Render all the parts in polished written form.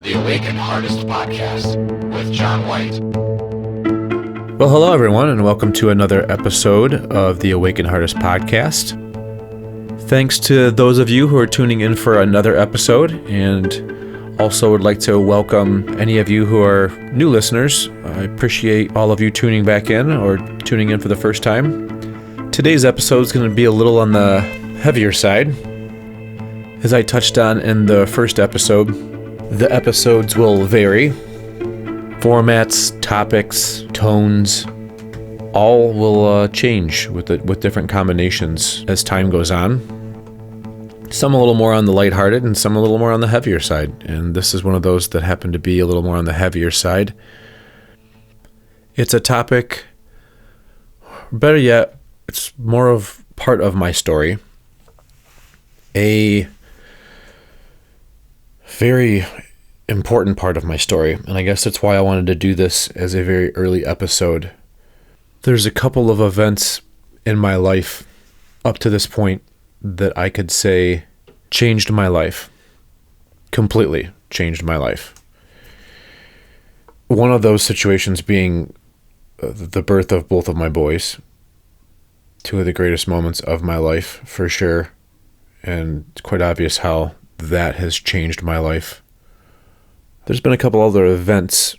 The Heartist podcast with John White. Well, hello everyone, and welcome to another episode of the Heartist podcast. Thanks to those of you who are tuning in for another episode, and also would like to welcome any of you who are new listeners. I appreciate all of you tuning back in or tuning in for the first time. Today's episode is going to be a little on the heavier side. As I touched on in the first episode, the episodes will vary. Formats, topics, tones, all will change with different combinations as time goes on. Some a little more on the lighthearted and some a little more on the heavier side. And this is one of those that happen to be a little more on the heavier side. It's a topic, better yet, it's more of part of my story. A very important part of my story, and I guess that's why I wanted to do this as a very early episode. There's a couple of events in my life up to this point that I could say changed my life. Completely changed my life. One of those situations being the birth of both of my boys. Two of the greatest moments of my life, for sure. And it's quite obvious how that has changed my life. There's been a couple other events,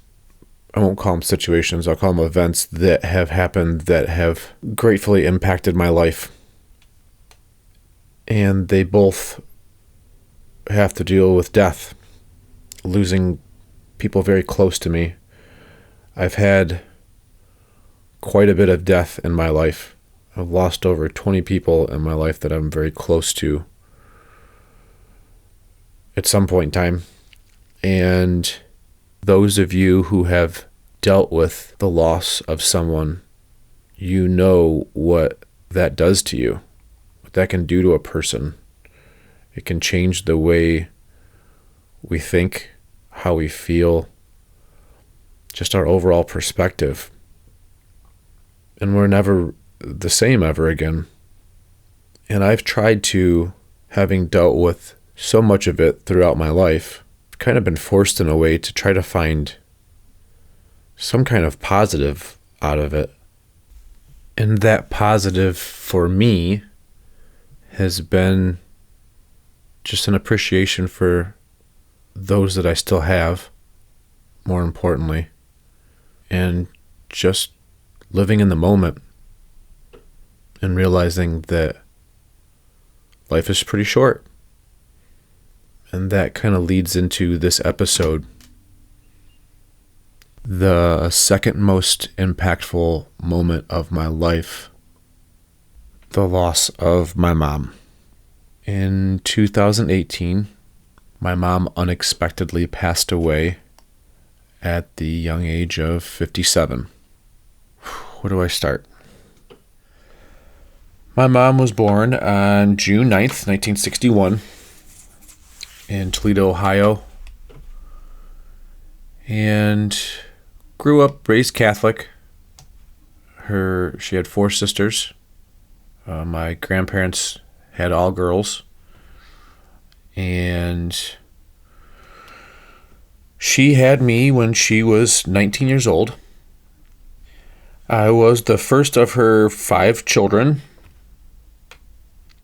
I won't call them situations, I'll call them events that have happened that have gratefully impacted my life. And they both have to deal with death, losing people very close to me. I've had quite a bit of death in my life. I've lost over 20 people in my life that I'm very close to at some point in time. And those of you who have dealt with the loss of someone, you know what that does to you, what that can do to a person. It can change the way we think, how we feel, just our overall perspective. And we're never the same ever again. And I've tried to, having dealt with so much of it throughout my life, kind of been forced in a way to try to find some kind of positive out of it. And that positive for me has been just an appreciation for those that I still have, more importantly, and just living in the moment and realizing that life is pretty short. And that kind of leads into this episode. The second most impactful moment of my life, the loss of my mom. In 2018, my mom unexpectedly passed away at the young age of 57. Where do I start? My mom was born on June 9th, 1961. In Toledo, Ohio, and grew up, raised Catholic. She had 4 sisters. My grandparents had all girls, and she had me when she was 19 years old. I was the first of her 5 children.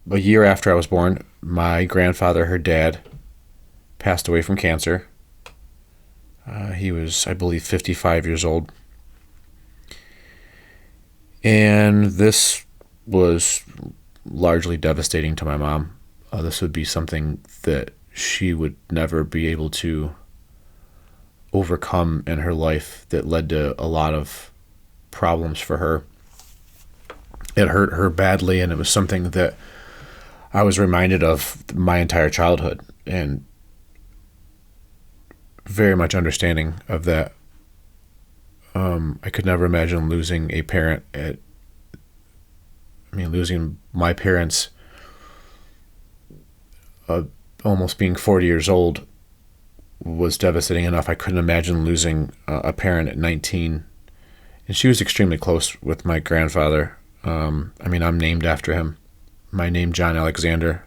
A year after I was born, my grandfather, her dad, passed away from cancer. He was, I believe, 55 years old. And this was largely devastating to my mom. This would be something that she would never be able to overcome in her life, that led to a lot of problems for her. It hurt her badly, and it was something that I was reminded of my entire childhood, and very much understanding of that. I could never imagine losing a parent losing my parents almost being 40 years old was devastating enough. I couldn't imagine losing a parent at 19. And she was extremely close with my grandfather. I'm named after him. My name, John Alexander,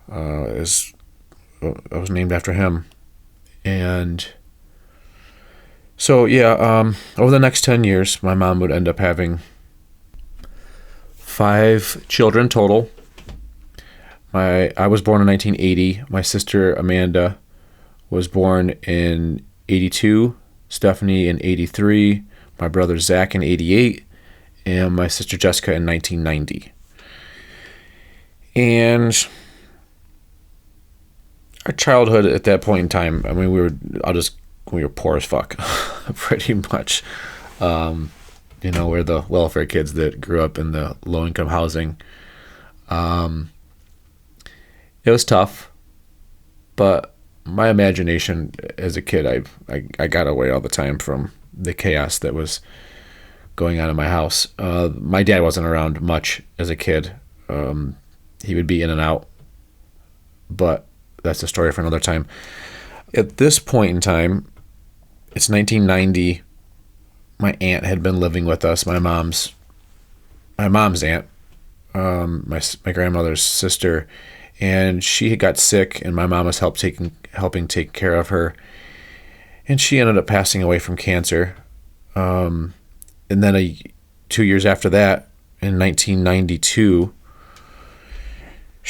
I was named after him. And so, yeah, over the next 10 years, my mom would end up having 5 children total. I was born in 1980. My sister Amanda was born in 82, Stephanie in 83, my brother Zach in 88, and my sister Jessica in 1990. And our childhood at that point in time, I mean, we were poor as fuck, pretty much. We're the welfare kids that grew up in the low-income housing. It was tough, but my imagination as a kid, I got away all the time from the chaos that was going on in my house. My dad wasn't around much as a kid. He would be in and out, but that's a story for another time. At this point in time, it's 1990. My aunt had been living with us, my mom's aunt, my grandmother's sister, and she had got sick, and my mom was helping take care of her, and she ended up passing away from cancer. And then 2 years after that, in 1992,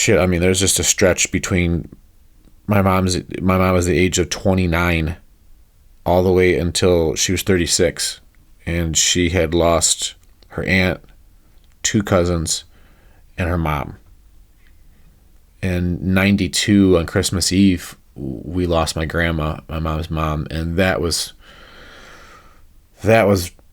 there's just a stretch between my mom was the age of 29 all the way until she was 36, and she had lost her aunt, 2 cousins, and her mom. In 92, on Christmas Eve, we lost my grandma, my mom's mom, and that was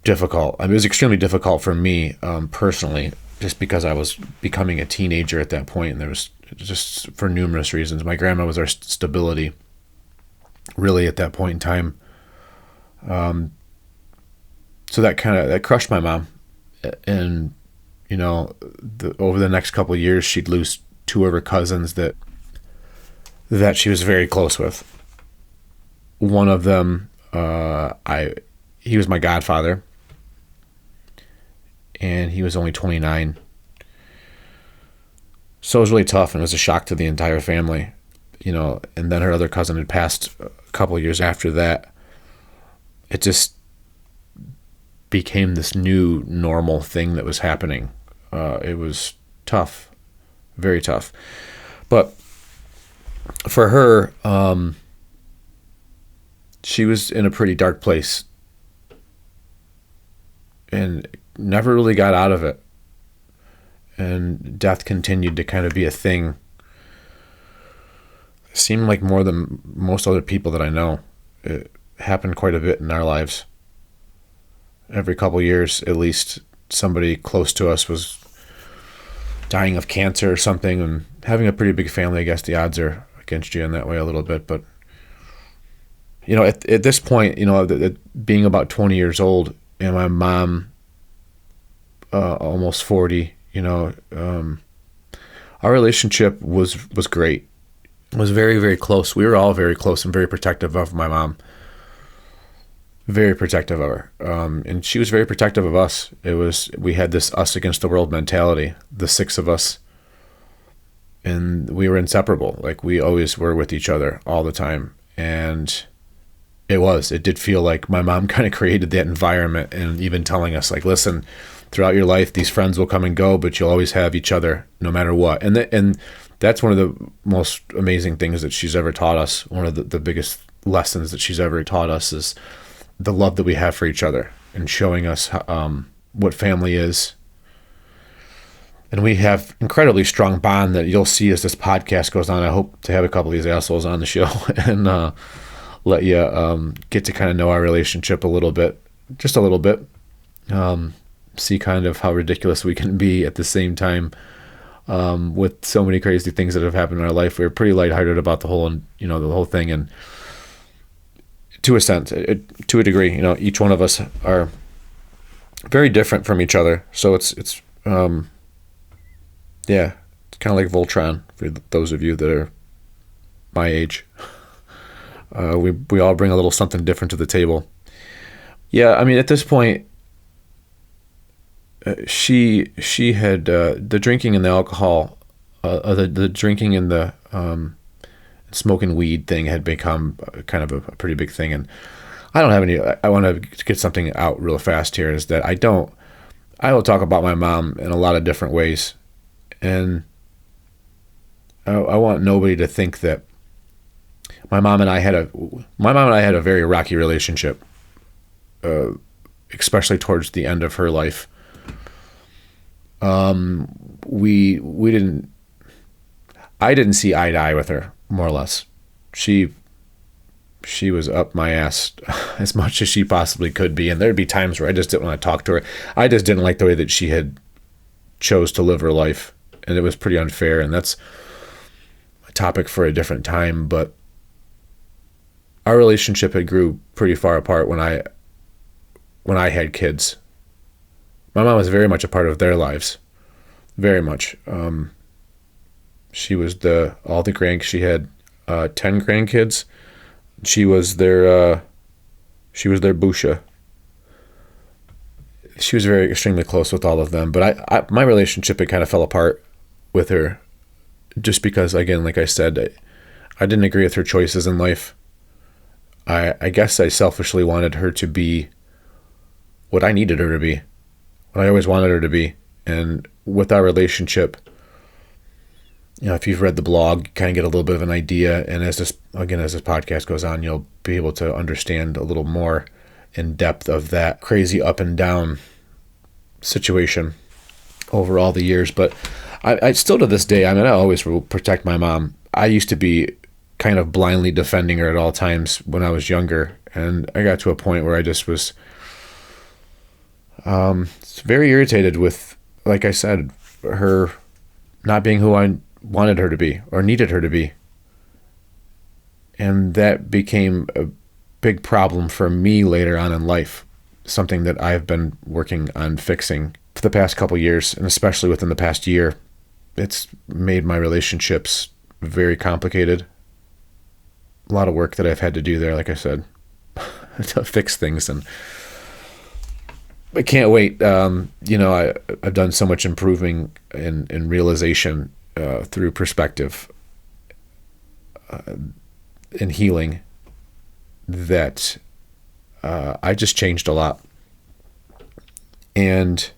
difficult. I mean, it was extremely difficult for me personally, just because I was becoming a teenager at that point, and there was just for numerous reasons. My grandma was our stability, really, at that point in time. So that crushed my mom, and over the next couple of years, she'd lose 2 of her cousins that she was very close with. One of them, he was my godfather, and he was only 29. So it was really tough, and it was a shock to the entire family, and then her other cousin had passed a couple of years after that. It just became this new normal thing that was happening. It was tough, very tough. But for her, she was in a pretty dark place and never really got out of it. And death continued to kind of be a thing. It seemed like more than most other people that I know. It happened quite a bit in our lives. Every couple of years, at least, somebody close to us was dying of cancer or something. And having a pretty big family, I guess the odds are against you in that way a little bit. But, at this point, being about 20 years old, and my mom almost 40, our relationship was great. It was very, very close. We were all very close and very protective of my mom. Very protective of her. And she was very protective of us. We had this us against the world mentality, the 6 of us. And we were inseparable. Like, we always were with each other all the time. And it did feel like my mom kind of created that environment, and even telling us, like, listen, throughout your life, these friends will come and go, but you'll always have each other no matter what. And that's one of the most amazing things that she's ever taught us. One of the biggest lessons that she's ever taught us is the love that we have for each other, and showing us what family is. And we have incredibly strong bond that you'll see as this podcast goes on. I hope to have a couple of these assholes on the show and let you get to kind of know our relationship a little bit, just a little bit. See kind of how ridiculous we can be at the same time, with so many crazy things that have happened in our life. We're pretty lighthearted about the whole thing, and to a sense, to a degree, each one of us are very different from each other. So it's kind of like Voltron for those of you that are my age. We all bring a little something different to the table. Yeah, I mean, at this point, she had the drinking and the alcohol, the drinking and the smoking weed thing had become kind of a pretty big thing. And I don't have any, I want to get something out real fast here, is that I will talk about my mom in a lot of different ways. And I want nobody to think that my mom and I had a very rocky relationship, especially towards the end of her life. I didn't see eye to eye with her, more or less. She was up my ass as much as she possibly could be, and there'd be times where I just didn't want to talk to her. I just didn't like the way that she had chose to live her life, and it was pretty unfair, and that's a topic for a different time. But our relationship had grew pretty far apart when I had kids. My mom was very much a part of their lives, very much. She was she had 10 grandkids. She was their Busha. She was very extremely close with all of them, but my relationship, it kind of fell apart with her, just because, again, like I said, I didn't agree with her choices in life. I guess I selfishly wanted her to be what I needed her to be, what I always wanted her to be. And with our relationship, if you've read the blog, you kind of get a little bit of an idea. And as this podcast goes on, you'll be able to understand a little more in depth of that crazy up and down situation over all the years. But I still, to this day, I always will protect my mom. I used to be kind of blindly defending her at all times when I was younger. And I got to a point where I just was very irritated with, like I said, her not being who I wanted her to be or needed her to be. And that became a big problem for me later on in life, something that I've been working on fixing for the past couple years, and especially within the past year. It's made my relationships very complicated. A lot of work that I've had to do there, like I said, to fix things. And I can't wait. I've done so much improving in realization through perspective and healing that I just changed a lot. And,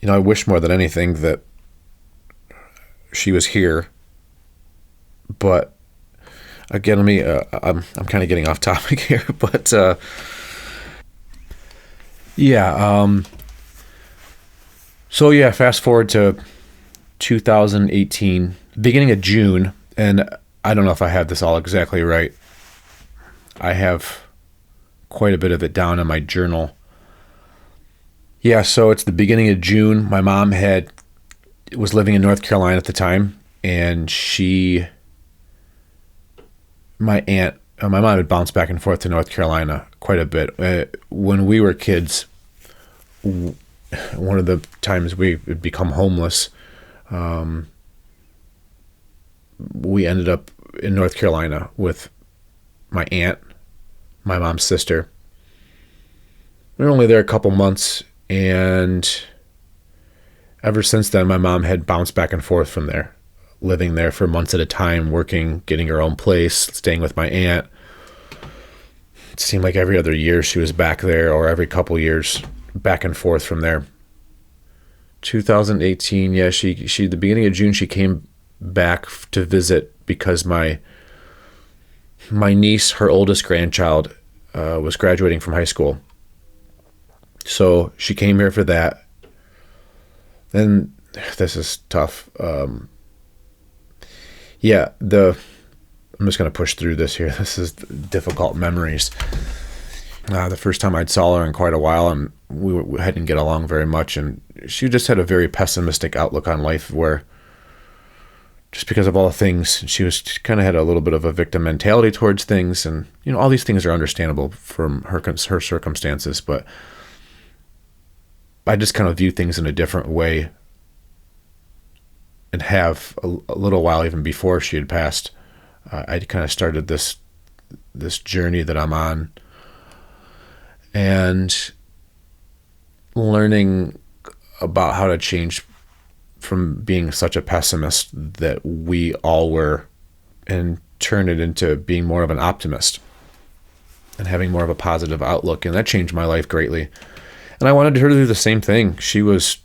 I wish more than anything that she was here. But again, I'm kind of getting off topic here, but fast forward to 2018, beginning of June, and I don't know if I have this all exactly right. I have quite a bit of it down in my journal. Yeah, so it's the beginning of June. My mom was living in North Carolina at the time, and my mom had bounced back and forth to North Carolina quite a bit. When we were kids, one of the times we had become homeless, we ended up in North Carolina with my aunt, my mom's sister. We were only there a couple months, and ever since then, my mom had bounced back and forth from there, living there for months at a time, working, getting her own place, staying with my aunt. It seemed like every other year she was back there, or every couple years, back and forth from there. 2018, she the beginning of June, she came back to visit because my niece, her oldest grandchild, was graduating from high school. So she came here for that. Then this is tough. I'm just going to push through this here. This is difficult memories. The first time I'd saw her in quite a while, and we hadn't get along very much, and she just had a very pessimistic outlook on life, where just because of all the things, she had a little bit of a victim mentality towards things, and all these things are understandable from her circumstances, but I just kind of view things in a different way, and have a little while even before she had passed. I kind of started this journey that I'm on, and learning about how to change from being such a pessimist that we all were and turn it into being more of an optimist and having more of a positive outlook. And that changed my life greatly. And I wanted her to do the same thing. She was,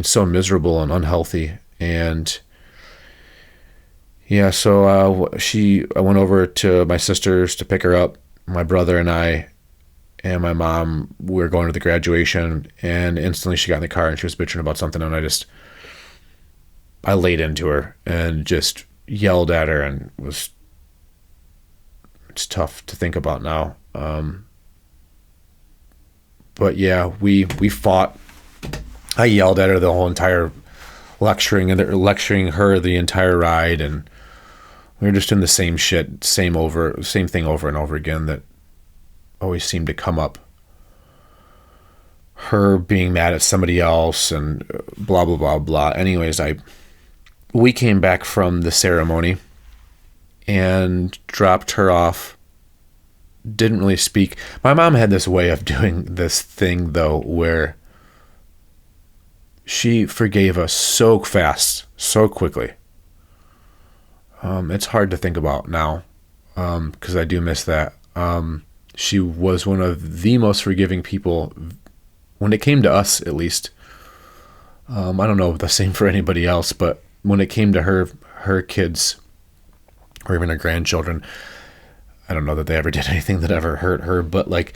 so miserable and unhealthy. And yeah, so I went over to my sister's to pick her up. My brother and I and my mom, we were going to the graduation, and instantly she got in the car and she was bitching about something, and I laid into her and just yelled at her, and it's tough to think about now. But yeah, we fought. I yelled at her the whole entire lecturing her the entire ride, and we were just doing the same shit, same thing over and over again that always seemed to come up. Her being mad at somebody else and blah, blah, blah, blah. Anyways, we came back from the ceremony and dropped her off. Didn't really speak. My mom had this way of doing this thing, though, where she forgave us so fast, so quickly. It's hard to think about now, because I do miss that. She was one of the most forgiving people when it came to us, at least. I don't know if the same for anybody else, but when it came to her kids or even her grandchildren, I don't know that they ever did anything that ever hurt her. But like,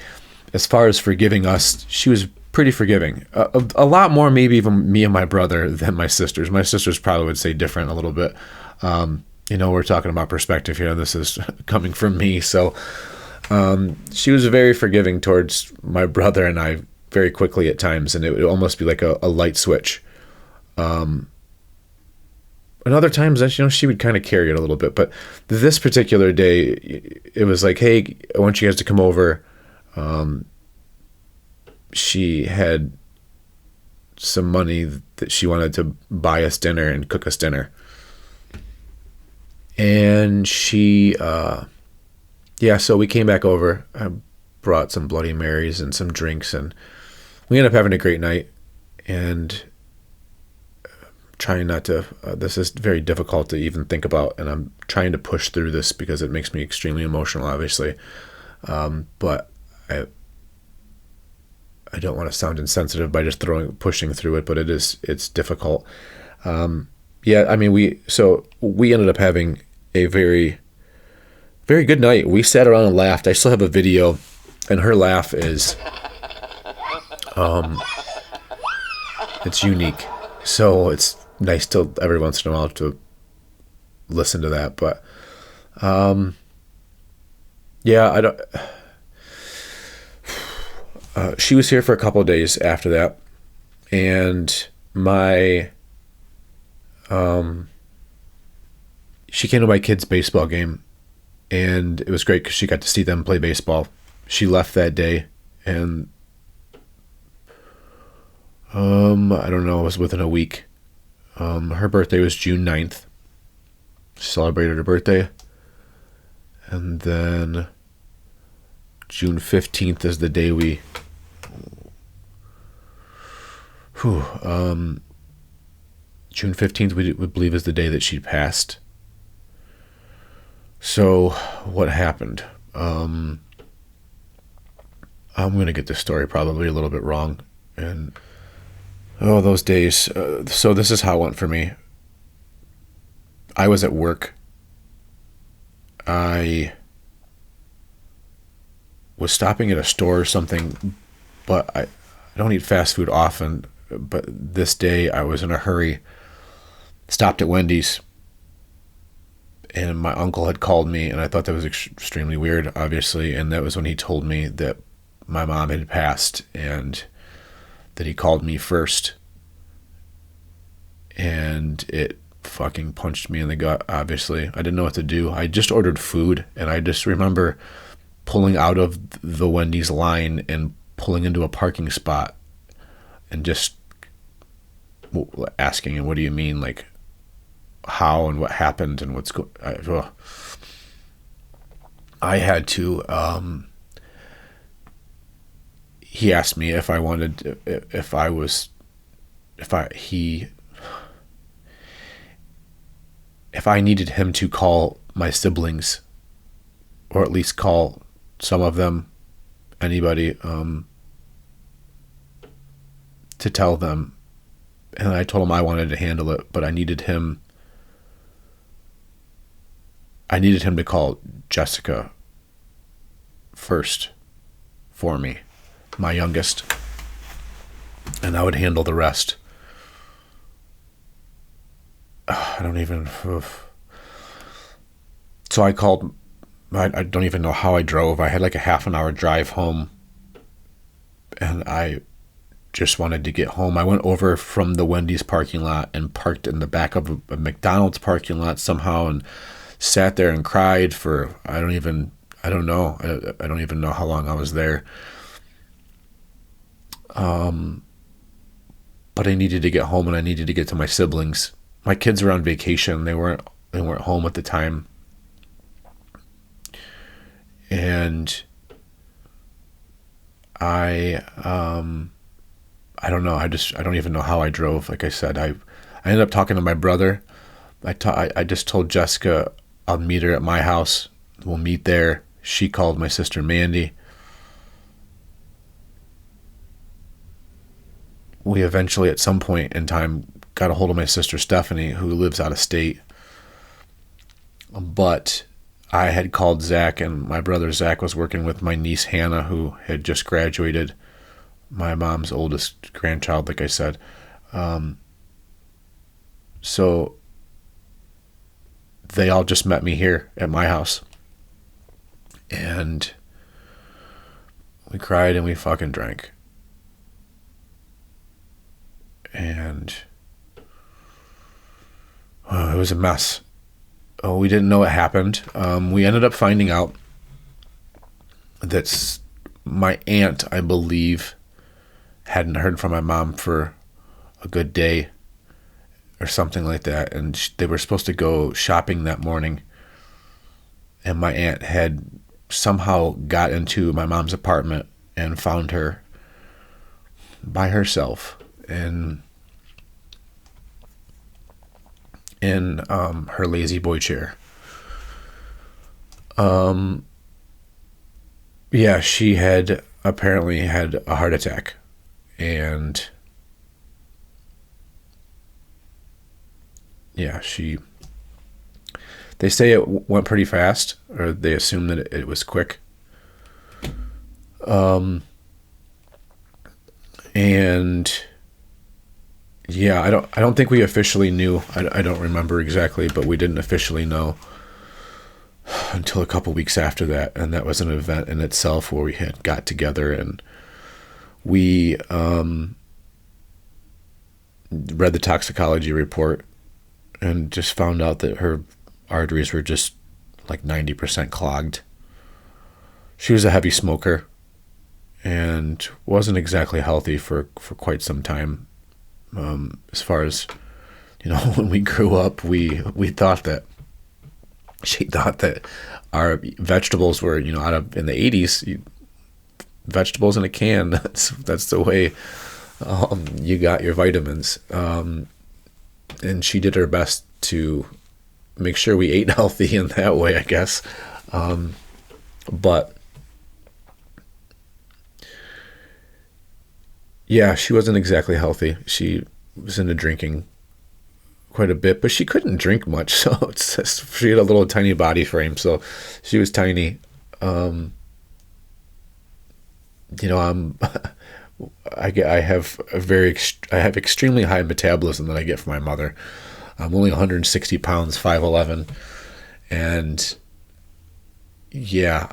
as far as forgiving us, she was pretty forgiving. A lot more maybe even me and my brother than my sisters. My sisters probably would say different a little bit. We're talking about perspective here. This is coming from me. So she was very forgiving towards my brother and I very quickly at times, and it would almost be like a light switch. And other times, she would kind of carry it a little bit. But this particular day, it was like, hey, I want you guys to come over. She had some money that she wanted to buy us dinner and cook us dinner. And she, so we came back over. I brought some Bloody Marys and some drinks, and we ended up having a great night. And trying not to, this is very difficult to even think about, and I'm trying to push through this because it makes me extremely emotional, obviously. But I don't want to sound insensitive by just pushing through it, but it's difficult. We ended up having a very, very good night. We sat around and laughed. I still have a video, and her laugh is, it's unique. So it's nice to every once in a while to listen to that. But, she was here for a couple of days after that, and she came to my kids' baseball game, and it was great because she got to see them play baseball. She left that day, and I don't know, it was within a week. Her birthday was June 9th. She celebrated her birthday, and then June 15th is the day June 15th we believe is the day that she passed. So what happened? I'm going to get this story probably a little bit wrong. And those days. So this is how it went for me. I was at work. I was stopping at a store or something, but I don't eat fast food often. But this day I was in a hurry. Stopped at Wendy's, and my uncle had called me, and I thought that was extremely weird, obviously. And that was when he told me that my mom had passed, and that he called me first. And it fucking punched me in the gut, obviously. I didn't know what to do. I just ordered food, and I just remember pulling out of the Wendy's line and pulling into a parking spot and just asking him, what do you mean? Like, how and what happened and what's going on? I had to, he asked me if I wanted, if I needed him to call my siblings, or at least call some of them, anybody, to tell them. And I told him I wanted to handle it, but I needed him to call Jessica first for me, my youngest, and I would handle the rest. I don't even... So I called... I don't even know how I drove. I had like a half an hour drive home, and I just wanted to get home. I went over from the Wendy's parking lot and parked in the back of a McDonald's parking lot somehow, and sat there and cried for I don't even know how long I was there. But I needed to get home, and I needed to get to my siblings. My kids were on vacation. They weren't home at the time. And I don't know. I don't even know how I drove. Like I said, I ended up talking to my brother. I just told Jessica I'll meet her at my house. We'll meet there. She called my sister Mandy. We eventually, at some point in time, got a hold of my sister Stephanie, who lives out of state. But I had called Zach, and my brother Zach was working with my niece Hannah, who had just graduated, my mom's oldest grandchild, like I said. So they all just met me here at my house. And we cried and we fucking drank. And it was a mess. We didn't know what happened. We ended up finding out that my aunt, I believe, hadn't heard from my mom for a good day or something like that. And they were supposed to go shopping that morning. And my aunt had somehow got into my mom's apartment and found her by herself in her lazy boy chair. Yeah, she had apparently had a heart attack, and yeah, they say it went pretty fast, or they assume that it was quick. And yeah, I don't think we officially knew. I don't remember exactly, but we didn't officially know until a couple weeks after that, and that was an event in itself where we had got together and we read the toxicology report and just found out that her arteries were just like 90% clogged. She was a heavy smoker and wasn't exactly healthy for quite some time. As far as, when we grew up, we thought that she thought that our vegetables were, out of in the 80s, vegetables in a can. That's the way you got your vitamins. And she did her best to make sure we ate healthy in that way, I guess. But yeah, she wasn't exactly healthy. She was into drinking quite a bit, but she couldn't drink much. So it's just, she had a little tiny body frame, so she was tiny. I have extremely high metabolism that I get from my mother. I'm only 160 pounds, 5'11", and yeah,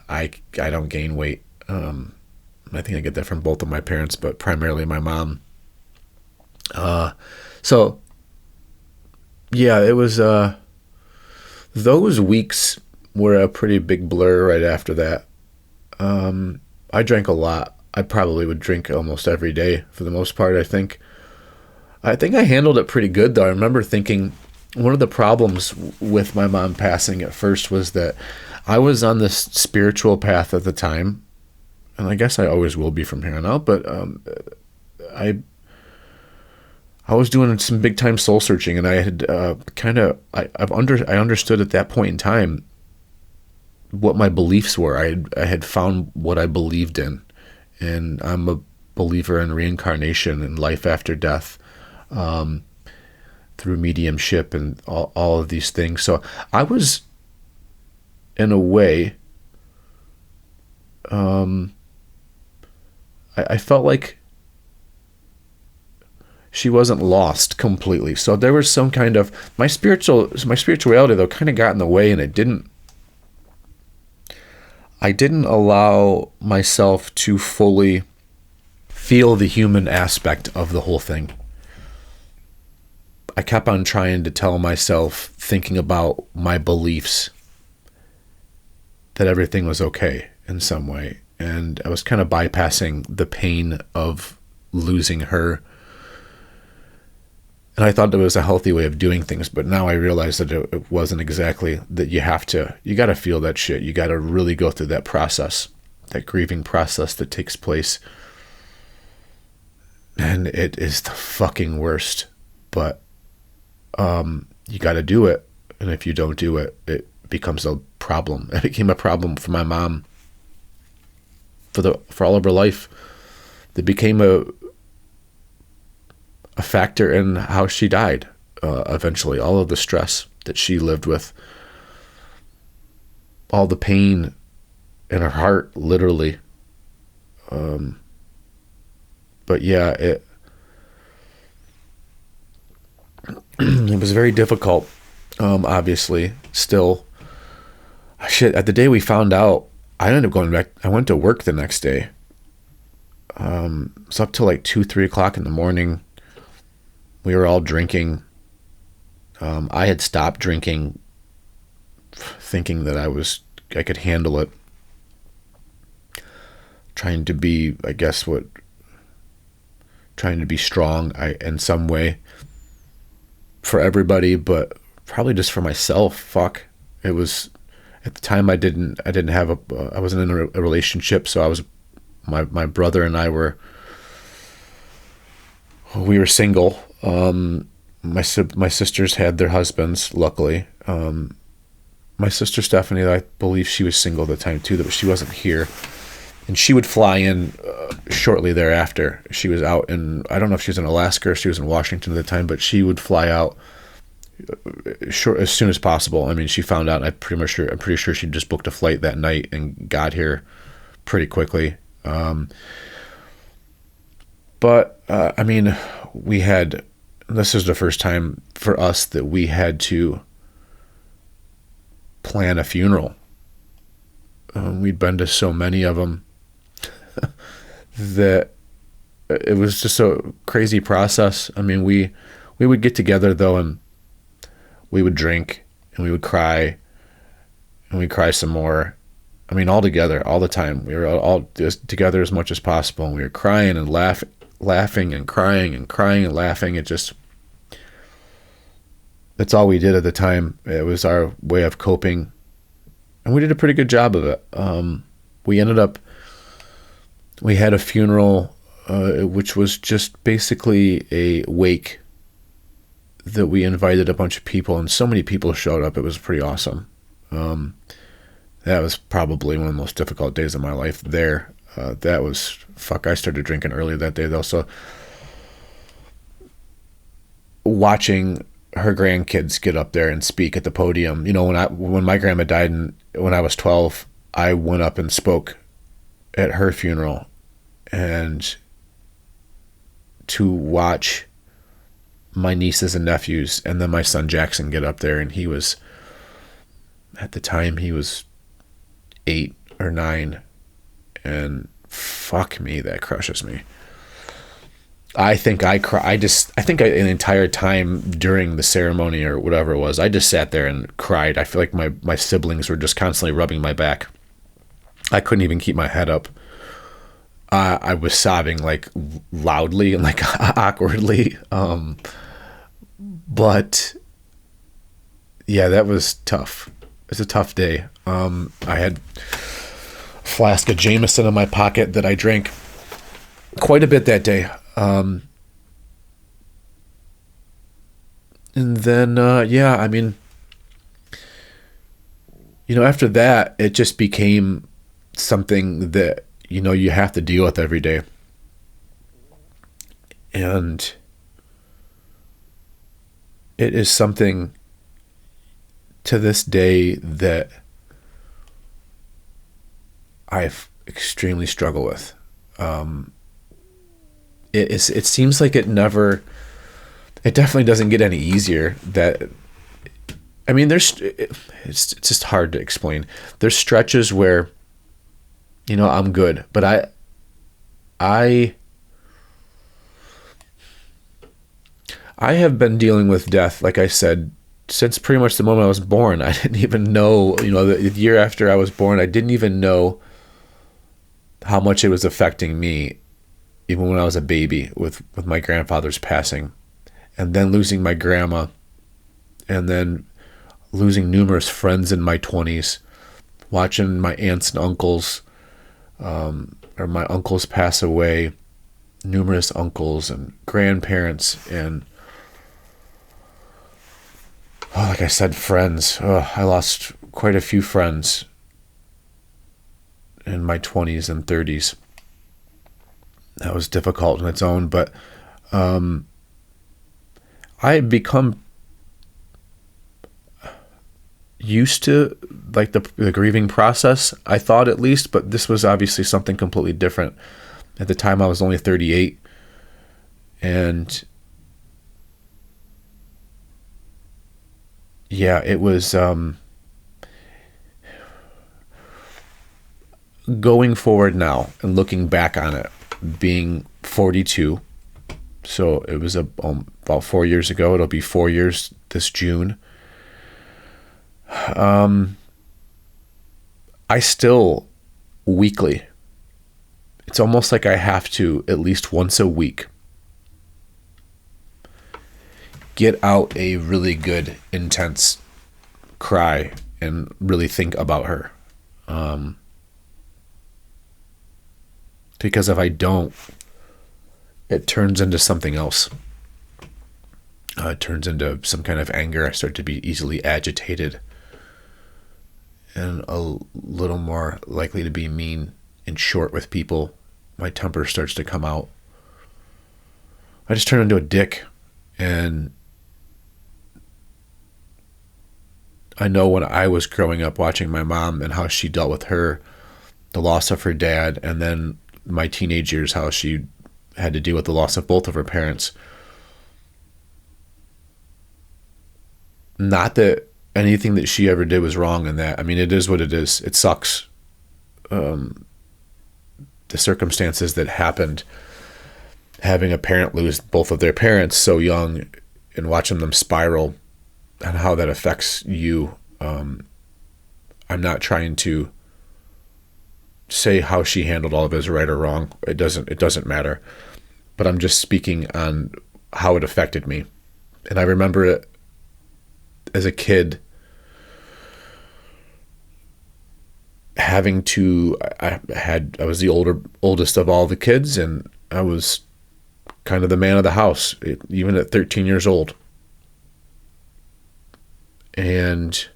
I don't gain weight. I think I get that from both of my parents, but primarily my mom. So yeah, it was, those weeks were a pretty big blur right after that. I drank a lot. I probably would drink almost every day for the most part, I think. I handled it pretty good, though. I remember thinking one of the problems with my mom passing at first was that I was on this spiritual path at the time, and I guess I always will be from here on out, but I I was doing some big time soul searching, and I had I understood at that point in time what my beliefs were. I had found what I believed in, and I'm a believer in reincarnation and life after death, through mediumship and all of these things. So I was, in a way, I felt like she wasn't lost completely. So there was some kind of my spirituality though kind of got in the way, and I didn't allow myself to fully feel the human aspect of the whole thing. I kept on trying to tell myself, thinking about my beliefs, that everything was okay in some way. And I was kind of bypassing the pain of losing her. And I thought it was a healthy way of doing things, but now I realize that it wasn't exactly that. You got to feel that shit. You got to really go through that process, that grieving process that takes place. And it is the fucking worst, but you got to do it. And if you don't do it, it becomes a problem. It became a problem for my mom for all of her life. It became a factor in how she died. Eventually, all of the stress that she lived with, all the pain in her heart, literally. But yeah, it was very difficult. Obviously, still. Shit, at the day we found out, I ended up going back. I went to work the next day. It's up till like 2-3 o'clock in the morning. We were all drinking. I had stopped drinking, thinking that I could handle it. Trying to be, I guess, trying to be strong in some way for everybody, but probably just for myself. Fuck. It was, at the time I wasn't in a relationship, so my brother and I were single. My sisters had their husbands, luckily. My sister Stephanie, I believe she was single at the time too, but she wasn't here. And she would fly in shortly thereafter. She was out in, I don't know if she was in Alaska or she was in Washington at the time, but she would fly out as soon as possible. I mean, she found out, I'm pretty sure she just booked a flight that night and got here pretty quickly. But I mean, this is the first time for us that we had to plan a funeral. We'd been to so many of them that it was just a crazy process. I mean, we would get together though, and we would drink and we would cry and we'd cry some more. I mean, all together, all the time. We were all just together as much as possible, and we were crying and laughing and crying and crying and laughing. That's all we did at the time. It was our way of coping, and we did a pretty good job of it. We had a funeral, which was just basically a wake that we invited a bunch of people, and so many people showed up. It was pretty awesome. That was probably one of the most difficult days of my life there. I started drinking early that day though, so watching her grandkids get up there and speak at the podium. You know, when my grandma died when I was 12, I went up and spoke at her funeral, and to watch my nieces and nephews and then my son Jackson get up there, and at the time he was 8 or 9, and fuck me, that crushes me. I think the entire time during the ceremony or whatever it was, I just sat there and cried. I feel like my siblings were just constantly rubbing my back. I couldn't even keep my head up. I was sobbing like loudly and like awkwardly. But yeah, that was tough. It's a tough day. I had a flask of Jameson in my pocket that I drank quite a bit that day. And then, I mean, after that, it just became something that, you have to deal with every day. And it is something to this day that I extremely struggle with. It seems like it definitely doesn't get any easier. I mean, it's just hard to explain. There's stretches where, I'm good, but I have been dealing with death, like I said, since pretty much the moment I was born. I didn't even know, the year after I was born, I didn't even know how much it was affecting me, even when I was a baby, with my grandfather's passing, and then losing my grandma, and then losing numerous friends in my 20s, watching my aunts and uncles, or my uncles pass away, numerous uncles and grandparents, and like I said, friends. I lost quite a few friends in my 20s and 30s. That was difficult on its own, but I had become used to like the grieving process, I thought, at least, but this was obviously something completely different. At the time, I was only 38, and it was going forward now and looking back on it, being 42. So it was about 4 years ago. It'll be 4 years this June. I still weekly, it's almost like I have to at least once a week get out a really good, intense cry and really think about her. Because if I don't, it turns into something else. It turns into some kind of anger. I start to be easily agitated and a little more likely to be mean and short with people. My temper starts to come out. I just turn into a dick. And I know when I was growing up watching my mom and how she dealt with the loss of her dad, and then my teenage years, how she had to deal with the loss of both of her parents. Not that anything that she ever did was wrong in that. I mean, it is what it is. It sucks. The circumstances that happened, having a parent lose both of their parents so young and watching them spiral, and how that affects you. I'm not trying to say how she handled all of it is right or wrong. It doesn't matter. But I'm just speaking on how it affected me. And I remember it as a kid having to, I was the oldest of all the kids, and I was kind of the man of the house, even at 13 years old. And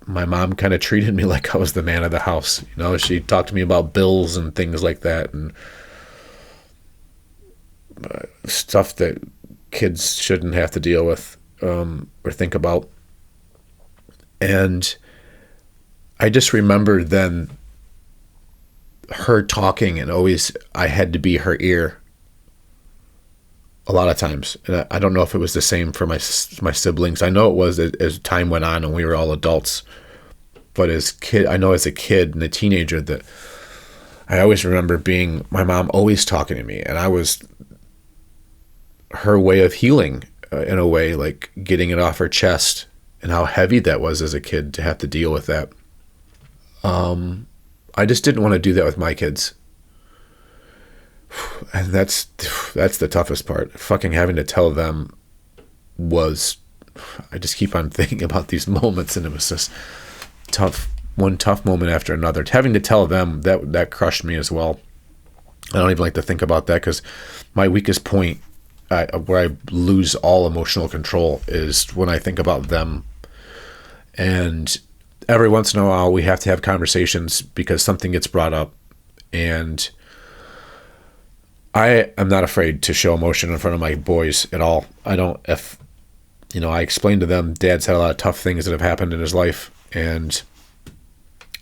my mom kind of treated me like I was the man of the house. She talked to me about bills and things like that, and stuff that kids shouldn't have to deal with or think about. And I just remember then her talking, and always I had to be her ear a lot of times. And I don't know if it was the same for my siblings. I know it was as time went on and we were all adults. But as a kid and a teenager, that I always remember being my mom always talking to me, and I was her way of healing, in a way, like getting it off her chest, and how heavy that was as a kid to have to deal with that. I just didn't want to do that with my kids. And that's the toughest part. Fucking having to tell them I just keep on thinking about these moments, and it was just one tough moment after another. Having to tell them, that crushed me as well. I don't even like to think about that, because my weakest point where I lose all emotional control is when I think about them. And every once in a while we have to have conversations because something gets brought up, and I am not afraid to show emotion in front of my boys at all. I don't, if, I explained to them, Dad's had a lot of tough things that have happened in his life, and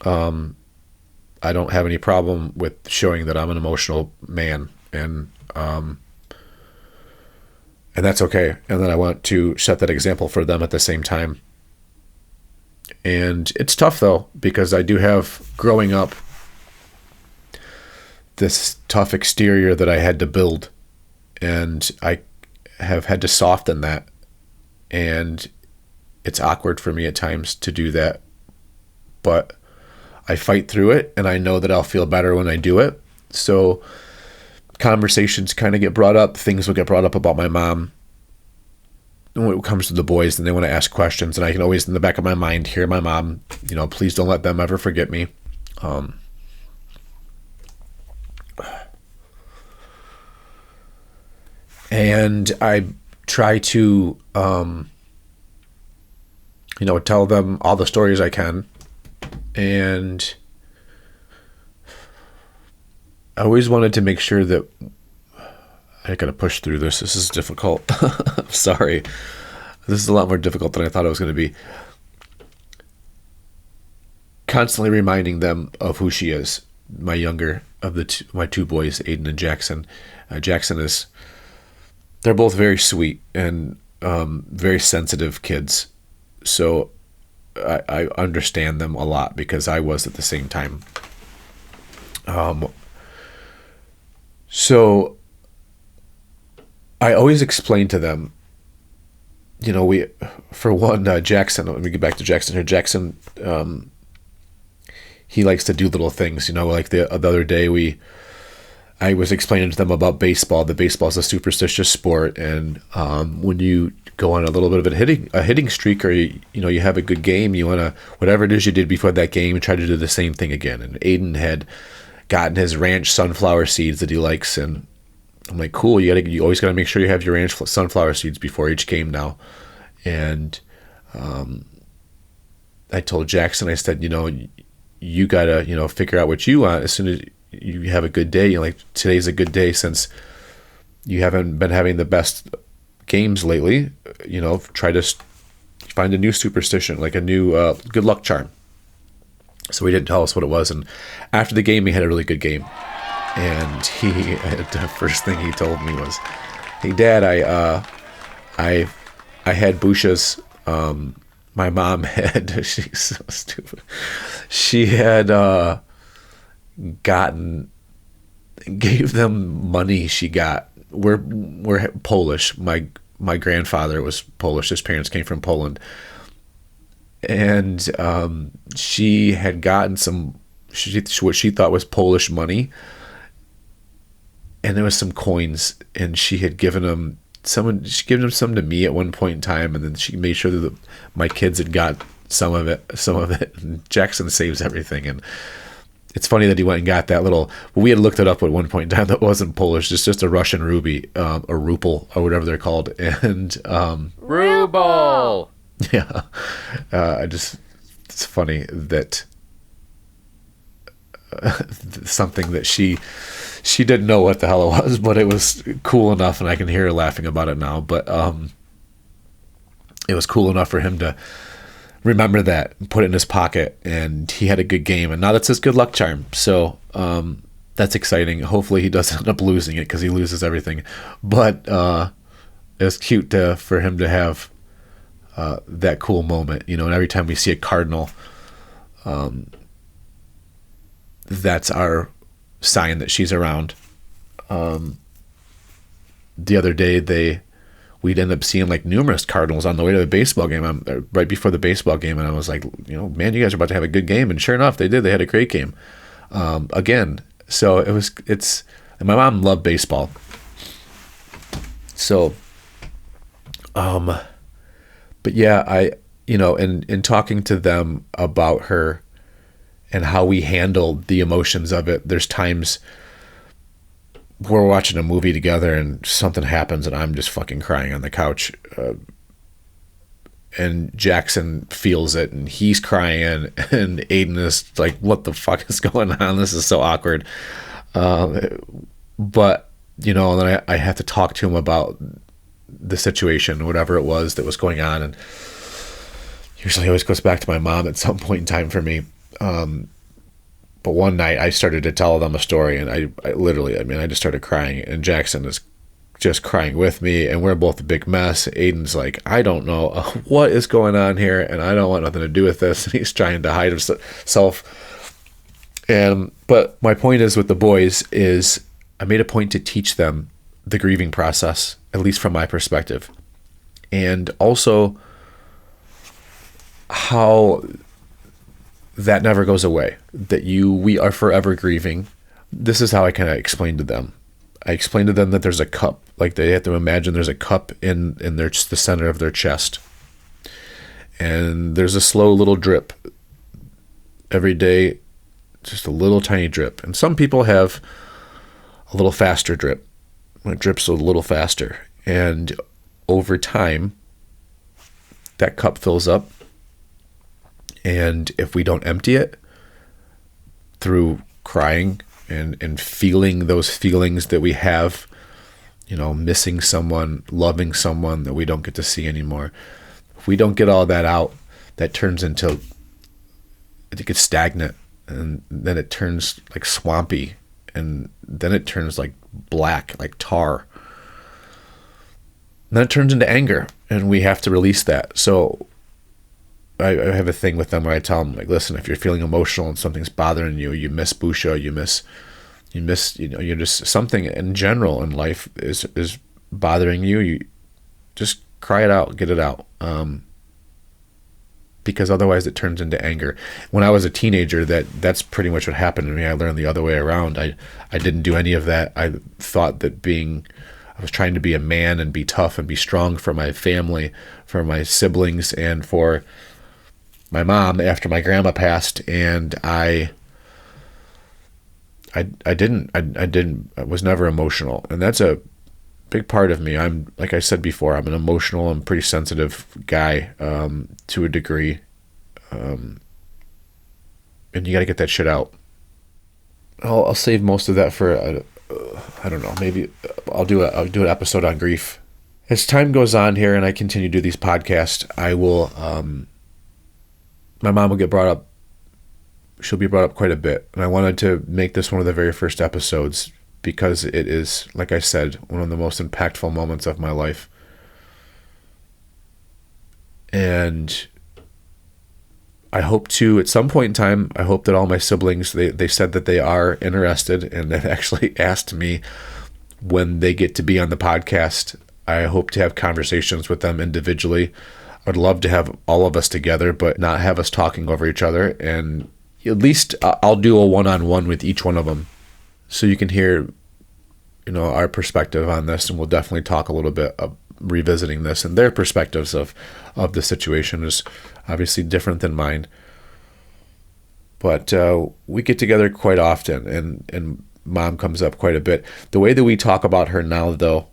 I don't have any problem with showing that I'm an emotional man, and that's okay. And then I want to set that example for them at the same time. And it's tough though, because I do have, growing up, this tough exterior that I had to build, and I have had to soften that, and it's awkward for me at times to do that, but I fight through it, and I know that I'll feel better when I do it. So conversations kind of get brought up. Things will get brought up about my mom when it comes to the boys, and they want to ask questions, and I can always in the back of my mind hear my mom, please don't let them ever forget me. And I try to, tell them all the stories I can. And I always wanted to make sure that I got to push through this. This is difficult. I'm sorry. This is a lot more difficult than I thought it was going to be. Constantly reminding them of who she is. My younger of my two boys, Aiden and Jackson. Jackson is, they're both very sweet and very sensitive kids. So I understand them a lot because I was at the same time. So I always explain to them, for one, Jackson, let me get back to Jackson here. Jackson, he likes to do little things, like the other day I was explaining to them about baseball. The baseball is a superstitious sport, and when you go on a little bit of a hitting streak, or you have a good game, you want to, whatever it is you did before that game, try to do the same thing again. And Aiden had gotten his ranch sunflower seeds that he likes, and I'm like, cool, you always got to make sure you have your ranch sunflower seeds before each game now. And I told Jackson, I said, you got to, figure out what you want as soon as you have a good day. Like, today's a good day since you haven't been having the best games lately. Try to find a new superstition, like a new good luck charm. So he didn't tell us what it was. And after the game, he had a really good game. And the first thing he told me was, "Hey, Dad, I had Busha's. My mom had." She's so stupid. She had gave them money. She got. We're Polish. My grandfather was Polish. His parents came from Poland, and she had gotten what she thought was Polish money. And there was some coins, and she had given them some. She gave them some to me at one point in time, and then she made sure that my kids had got some of it. And Jackson saves everything, and it's funny that he went and got that little. Well, we had looked it up at one point in time. That wasn't Polish. It's just a Russian ruby, a ruble, or whatever they're called. And ruble. Yeah, it's funny that something that she didn't know what the hell it was, but it was cool enough, and I can hear her laughing about it now. But it was cool enough for him to remember that and put it in his pocket, and he had a good game, and now that's his good luck charm. So that's exciting. Hopefully he doesn't end up losing it, because he loses everything. But it was cute for him to have that cool moment, and every time we see a cardinal, that's our sign that she's around. The other day we'd end up seeing like numerous cardinals on the way to the baseball game, right before the baseball game, and I was like, man, you guys are about to have a good game. And sure enough, they did. They had a great game again. So and my mom loved baseball. So but yeah, in talking to them about her and how we handled the emotions of it, there's times we're watching a movie together and something happens and I'm just fucking crying on the couch. And Jackson feels it and he's crying and Aiden is like, what the fuck is going on? This is so awkward. But, then I have to talk to him about the situation, whatever it was that was going on. And usually it always goes back to my mom at some point in time for me. But one night I started to tell them a story and I literally, I just started crying and Jackson is just crying with me and we're both a big mess. Aiden's like, I don't know what is going on here and I don't want nothing to do with this. And he's trying to hide himself. But my point is with the boys is I made a point to teach them the grieving process, at least from my perspective. And also how that never goes away, that we are forever grieving. This is how I kind of explained to them. I explained to them that there's a cup, like they have to imagine there's a cup in the center of their chest. And there's a slow little drip every day, just a little tiny drip. And some people have a little faster drip. It drips a little faster. And over time, that cup fills up. And if we don't empty it through crying and feeling those feelings that we have, missing someone, loving someone that we don't get to see anymore. If we don't get all that out, that turns into, it gets stagnant and then it turns like swampy and then it turns like black, like tar. And then it turns into anger and we have to release that. So I have a thing with them where I tell them, like, listen, if you're feeling emotional and something's bothering you, you miss Busha, you miss, you're just something in general in life is bothering you. You just cry it out, get it out. Because otherwise it turns into anger. When I was a teenager, that's pretty much what happened to me. I learned the other way around. I didn't do any of that. I thought that I was trying to be a man and be tough and be strong for my family, for my siblings, and for my mom after my grandma passed, and I was never emotional, and that's a big part of me. I'm, like I said before, I'm an emotional and pretty sensitive guy, to a degree, and you got to get that shit out. I'll save most of that for I don't know, maybe I'll do an episode on grief as time goes on here, and I continue to do these podcasts. I will. My mom will get brought up. She'll be brought up quite a bit. And I wanted to make this one of the very first episodes because it is, like I said, one of the most impactful moments of my life. And I hope to, at some point in time, I hope that all my siblings, they said that they are interested and they've actually asked me when they get to be on the podcast. I hope to have conversations with them individually. I'd love to have all of us together, but not have us talking over each other. And at least I'll do a one-on-one with each one of them so you can hear, our perspective on this. And we'll definitely talk a little bit of revisiting this, and their perspectives of the situation is obviously different than mine. But we get together quite often, and Mom comes up quite a bit. The way that we talk about her now, though,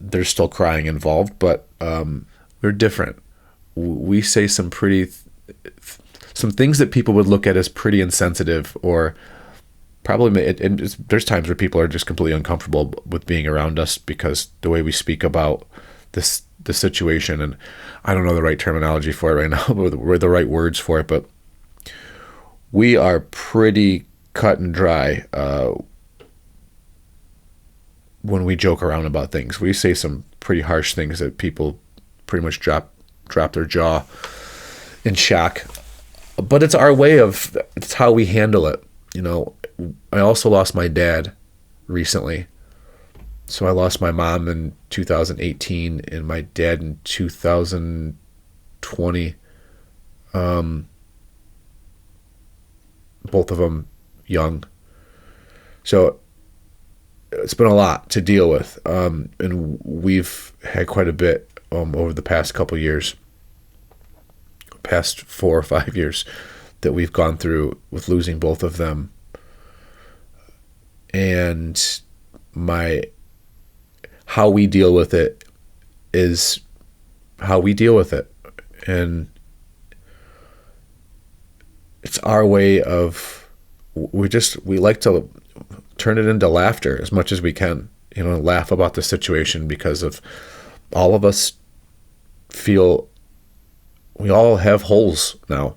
there's still crying involved, but we're different. We say some things that people would look at as pretty insensitive, or probably there's times where people are just completely uncomfortable with being around us because the way we speak about the situation, and I don't know the right terminology for it right now, or the right words for it, but we are pretty cut and dry when we joke around about things. We say some pretty harsh things that people pretty much drop their jaw in shock. But it's our way of, it's how we handle it. I also lost my dad recently. So I lost my mom in 2018 and my dad in 2020. Both of them young. So it's been a lot to deal with. And we've had quite a bit over the past couple years, past 4 or 5 years that we've gone through with losing both of them. And how we deal with it is how we deal with it. And it's our way of, we like to turn it into laughter as much as we can, laugh about the situation, because of all of us feel we all have holes now.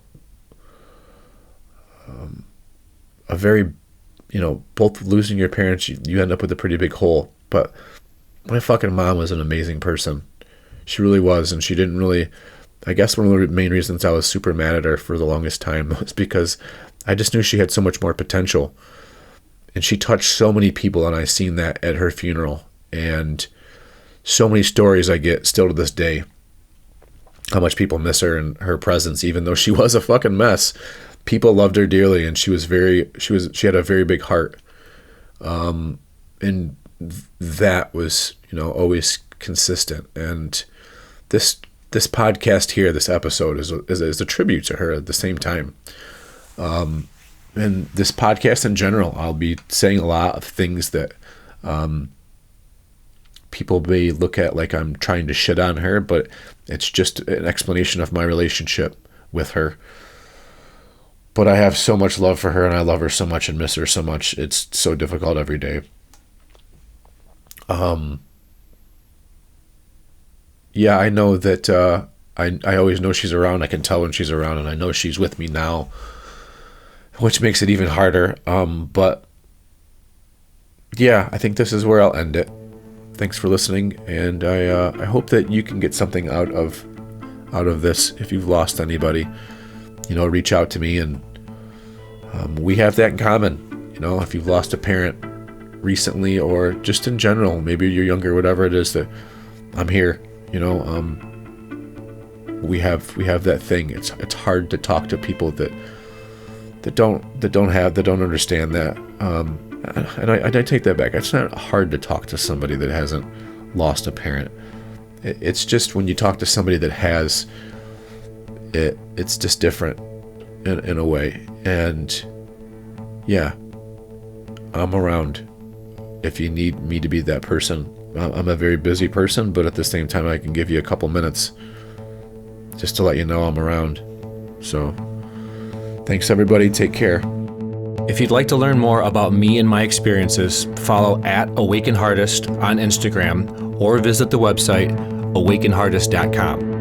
A very, both losing your parents, you end up with a pretty big hole. But my fucking mom was an amazing person. She really was. And she didn't really, I guess one of the main reasons I was super mad at her for the longest time was because I just knew she had so much more potential. And she touched so many people, and I seen that at her funeral. And so many stories I get still to this day, how much people miss her and her presence, even though she was a fucking mess. People loved her dearly, and she had a very big heart. And that was, always consistent. And this podcast here, this episode is a tribute to her at the same time. And this podcast in general, I'll be saying a lot of things that people may look at like I'm trying to shit on her, but it's just an explanation of my relationship with her. But I have so much love for her, and I love her so much and miss her so much. It's so difficult every day. Yeah, I know that I always know she's around. I can tell when she's around, and I know she's with me now, which makes it even harder. But yeah, I think this is where I'll end it. Thanks for listening, and I hope that you can get something out of this. If you've lost anybody, reach out to me, and we have that in common. If you've lost a parent recently, or just in general, maybe you're younger, whatever it is, that I'm here. We have that thing. It's hard to talk to people that don't understand that. And I take that back. It's not hard to talk to somebody that hasn't lost a parent. It's just when you talk to somebody that has, it's just different in a way. And yeah, I'm around if you need me to be that person. I'm a very busy person, but at the same time, I can give you a couple minutes just to let you know I'm around. So thanks, everybody. Take care. If you'd like to learn more about me and my experiences, follow @AwakenHeartist on Instagram, or visit the website awakenheartist.com.